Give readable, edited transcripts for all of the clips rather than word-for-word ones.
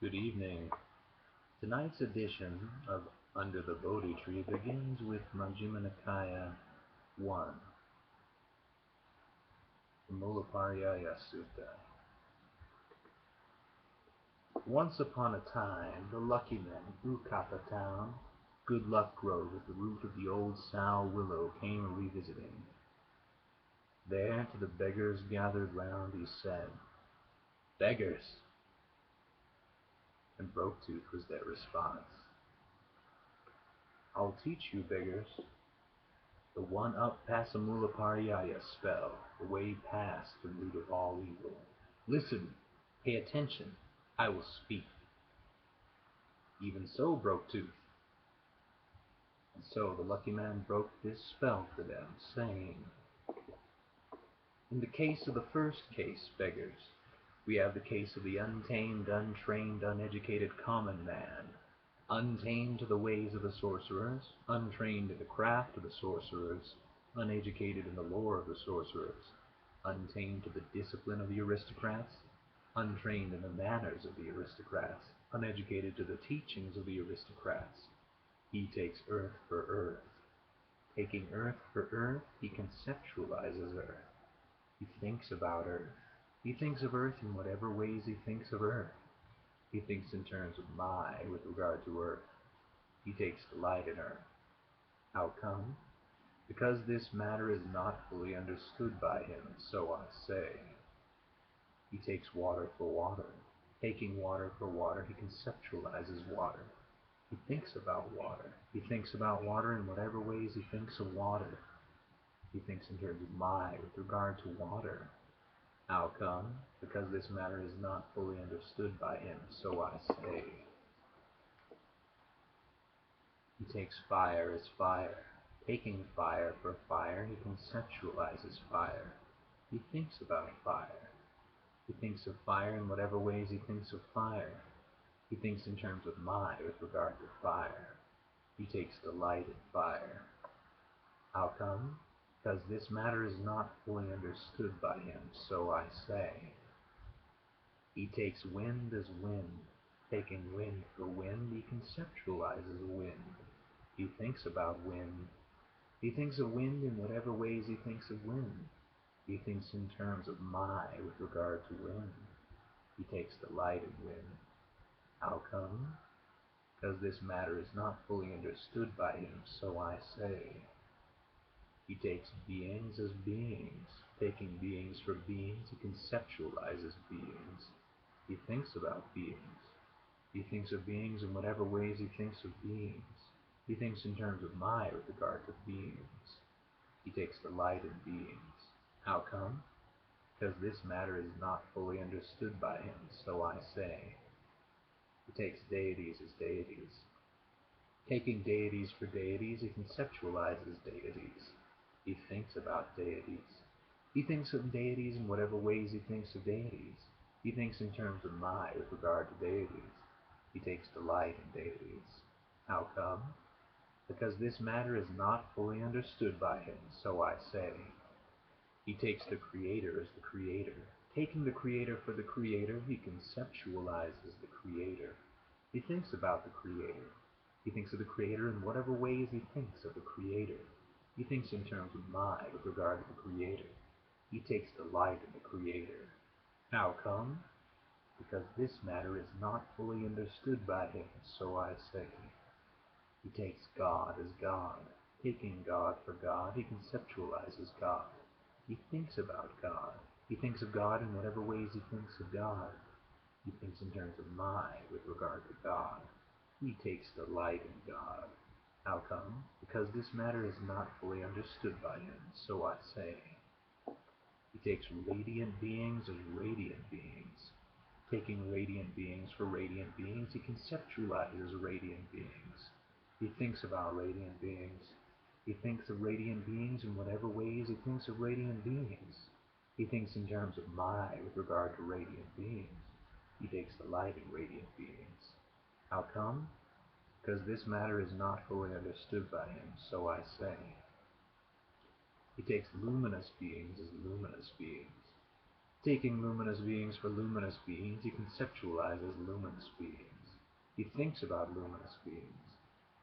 Good evening. Tonight's edition of Under the Bodhi Tree begins with Majjhima Nikaya 1, the Mulapariyaya Sutta. Once upon a time, the lucky men of Bukapa town, Good Luck Grove at the root of the old sow willow, came revisiting. There to the beggars gathered round he said, "Beggars!" And Broke-Tooth was their response. "I'll teach you, beggars, the one-up Pasamulapariyaya spell, the way past the root of all evil. Listen, pay attention, I will speak." Even so, Broke-Tooth. And so the lucky man broke this spell for them, saying, "In the case of the first case, beggars, we have the case of the untamed, untrained, uneducated common man, untamed to the ways of the sorcerers, untrained in the craft of the sorcerers, uneducated in the lore of the sorcerers, untamed to the discipline of the aristocrats, untrained in the manners of the aristocrats, uneducated to the teachings of the aristocrats. He takes earth for earth. Taking earth for earth, he conceptualizes earth. He thinks about earth. He thinks of earth in whatever ways he thinks of earth. He thinks in terms of my with regard to earth. He takes delight in earth. How come? Because this matter is not fully understood by him, so I say. He takes water for water. Taking water for water, he conceptualizes water. He thinks about water. He thinks about water in whatever ways he thinks of water. He thinks in terms of my with regard to water. How come? Because this matter is not fully understood by him, so I say. He takes fire as fire. Taking fire for fire, he conceptualizes fire. He thinks about fire. He thinks of fire in whatever ways he thinks of fire. He thinks in terms of my with regard to fire. He takes delight in fire. How come? Because this matter is not fully understood by him, so I say. He takes wind as wind. Taking wind for wind, he conceptualizes wind. He thinks about wind. He thinks of wind in whatever ways he thinks of wind. He thinks in terms of my with regard to wind. He takes delight in wind. How come? Because this matter is not fully understood by him, so I say. He takes beings as beings. Taking beings for beings, he conceptualizes beings. He thinks about beings. He thinks of beings in whatever ways he thinks of beings. He thinks in terms of my with regard to beings. He takes delight in beings. How come? Because this matter is not fully understood by him, so I say. He takes deities as deities. Taking deities for deities, he conceptualizes deities. He thinks about deities. He thinks of deities in whatever ways he thinks of deities. He thinks in terms of my with regard to deities. He takes delight in deities. How come? Because this matter is not fully understood by him, so I say. He takes the Creator as the Creator. Taking the Creator for the Creator, he conceptualizes the Creator. He thinks about the Creator. He thinks of the Creator in whatever ways he thinks of the Creator. He thinks in terms of my with regard to the Creator. He takes delight in the Creator. How come? Because this matter is not fully understood by him, so I say. He takes God as God. Taking God for God, he conceptualizes God. He thinks about God. He thinks of God in whatever ways he thinks of God. He thinks in terms of my with regard to God. He takes delight in God. How come? Because this matter is not fully understood by him, so I say. He takes radiant beings as radiant beings. Taking radiant beings for radiant beings, he conceptualizes radiant beings. He thinks about radiant beings. He thinks of radiant beings in whatever ways he thinks of radiant beings. He thinks in terms of my with regard to radiant beings. He takes delight in radiant beings. How come? Because this matter is not fully understood by him, so I say. He takes luminous beings as luminous beings. Taking luminous beings for luminous beings, he conceptualizes luminous beings. He thinks about luminous beings.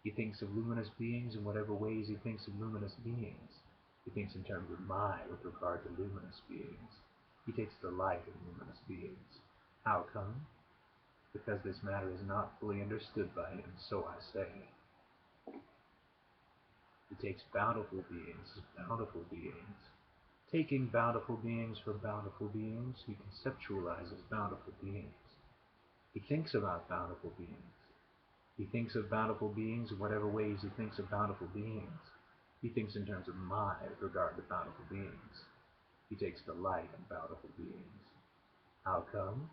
He thinks of luminous beings in whatever ways he thinks of luminous beings. He thinks in terms of my with regard to luminous beings. He takes delight in luminous beings. How come? Because this matter is not fully understood by him, so I say. He takes bountiful beings as bountiful beings. Taking bountiful beings for bountiful beings, he conceptualizes bountiful beings. He thinks about bountiful beings. He thinks of bountiful beings in whatever ways he thinks of bountiful beings. He thinks in terms of my with regard to bountiful beings. He takes delight in bountiful beings. How come?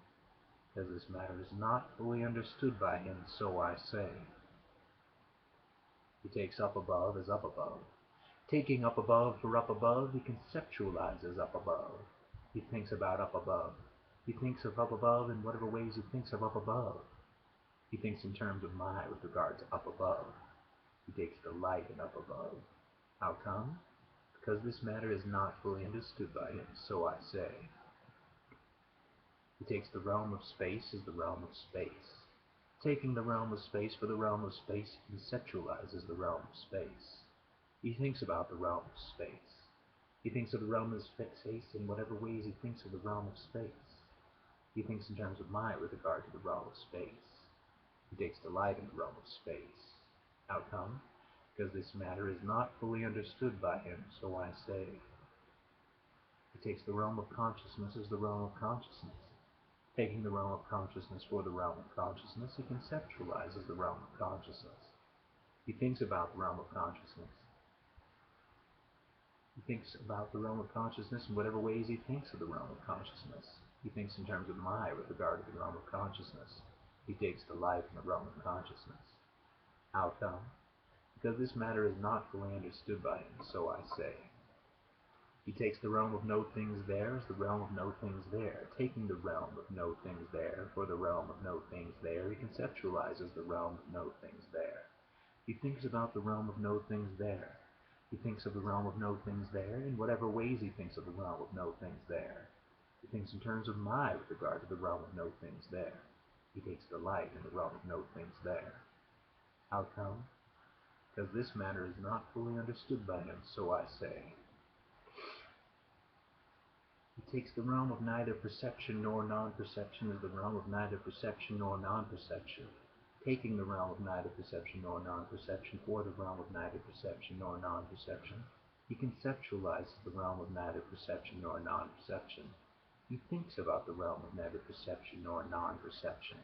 Because this matter is not fully understood by him, so I say. He takes up above as up above. Taking up above for up above, he conceptualizes up above. He thinks about up above. He thinks of up above in whatever ways he thinks of up above. He thinks in terms of my with regard to up above. He takes delight in up above. How come? Because this matter is not fully understood by him, so I say. He takes the realm of space as the realm of space. Taking the realm of space for the realm of space, he conceptualizes the realm of space. He thinks about the realm of space. He thinks of the realm of space in whatever ways he thinks of the realm of space. He thinks in terms of my with regard to the realm of space. He takes delight in the realm of space. How come? Because this matter is not fully understood by him, so I say. He takes the realm of consciousness as the realm of consciousness. Taking the realm of consciousness for the realm of consciousness, he conceptualizes the realm of consciousness. He thinks about the realm of consciousness. He thinks about the realm of consciousness in whatever ways he thinks of the realm of consciousness. He thinks in terms of my with regard to the realm of consciousness. He takes delight in the realm of consciousness. How come? Because this matter is not fully understood by him, so I say. He takes the realm of no things there as the realm of no things there. Taking the realm of no things there for the realm of no things there, he conceptualizes the realm of no things there. He thinks about the realm of no things there. He thinks of the realm of no things there in whatever ways he thinks of the realm of no things there. He thinks in terms of my with regard to the realm of no things there. He takes delight in the realm of no things there. How come? Because this matter is not fully understood by him, so I say. He takes the realm of neither perception nor non-perception as the realm of neither perception nor non-perception. Taking the realm of neither perception nor non-perception for the realm of neither perception nor non-perception, he conceptualizes the realm of neither perception nor non-perception. He thinks about the realm of neither perception nor non-perception.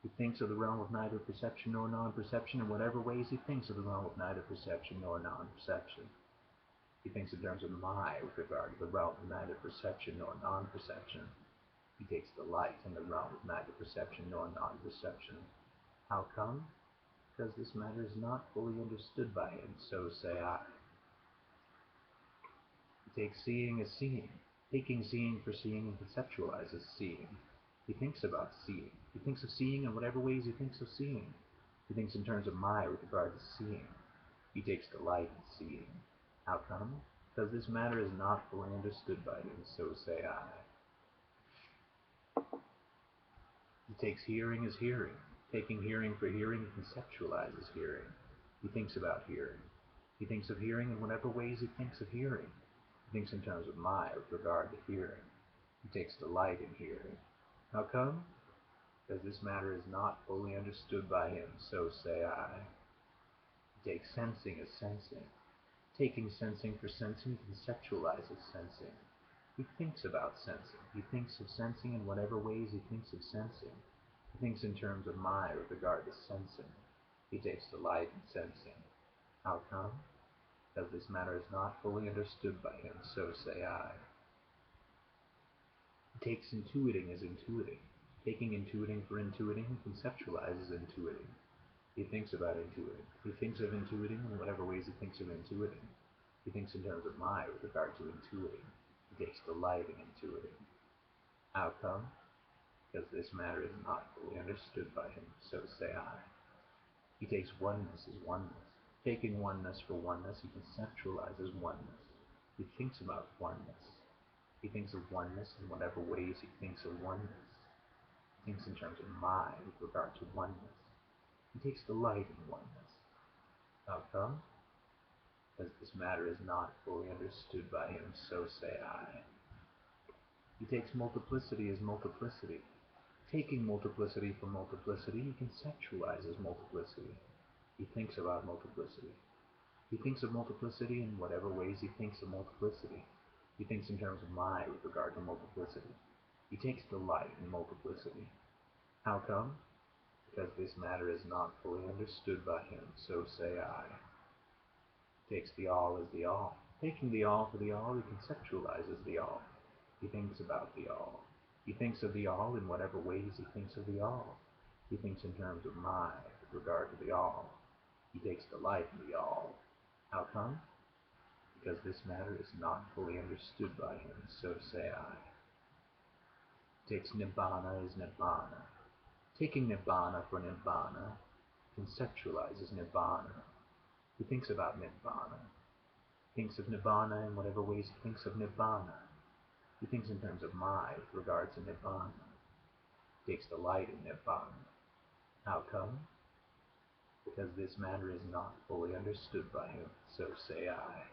He thinks of the realm of neither perception nor non-perception in whatever ways he thinks of the realm of neither perception nor non-perception. He thinks in terms of my with regard to the realm of neither perception nor non-perception. He takes delight in the realm of neither perception nor non-perception. How come? Because this matter is not fully understood by him, so say I. He takes seeing as seeing. Taking seeing for seeing and conceptualizes seeing. He thinks about seeing. He thinks of seeing in whatever ways he thinks of seeing. He thinks in terms of my with regard to seeing. He takes delight in seeing. How come? Because this matter is not fully understood by him, so say I. He takes hearing as hearing. Taking hearing for hearing, he conceptualizes hearing. He thinks about hearing. He thinks of hearing in whatever ways he thinks of hearing. He thinks in terms of my with regard to hearing. He takes delight in hearing. How come? Because this matter is not fully understood by him, so say I. He takes sensing as sensing. Taking sensing for sensing, he conceptualizes sensing. He thinks about sensing. He thinks of sensing in whatever ways he thinks of sensing. He thinks in terms of my with regard to sensing. He takes delight in sensing. How come? Because this matter is not fully understood by him, so say I. He takes intuiting as intuiting. Taking intuiting for intuiting, he conceptualizes intuiting. He thinks about intuiting. He thinks of intuiting in whatever ways he thinks of intuiting. He thinks in terms of my with regard to intuiting. He takes delight in intuiting. How come? Because this matter is not fully understood by him, so say I. He takes oneness as oneness. Taking oneness for oneness, he conceptualizes oneness. He thinks about oneness. He thinks of oneness in whatever ways he thinks of oneness. He thinks in terms of my with regard to oneness. He takes delight in oneness. How come? Because this matter is not fully understood by him, so say I. He takes multiplicity as multiplicity. Taking multiplicity from multiplicity, he conceptualizes multiplicity. He thinks about multiplicity. He thinks of multiplicity in whatever ways he thinks of multiplicity. He thinks in terms of my with regard to multiplicity. He takes delight in multiplicity. How come? Because this matter is not fully understood by him, so say I. He takes the all as the all. Taking the all for the all, he conceptualizes the all. He thinks about the all. He thinks of the all in whatever ways he thinks of the all. He thinks in terms of my with regard to the all. He takes delight in the all. How come? Because this matter is not fully understood by him, so say I. He takes nibbana as nibbana. Taking nibbana for nibbana, conceptualizes nibbana. He thinks about nibbana. He thinks of nibbana in whatever ways he thinks of nibbana. He thinks in terms of my with regard to nibbana. He takes delight in nibbana. How come? Because this matter is not fully understood by him, so say I.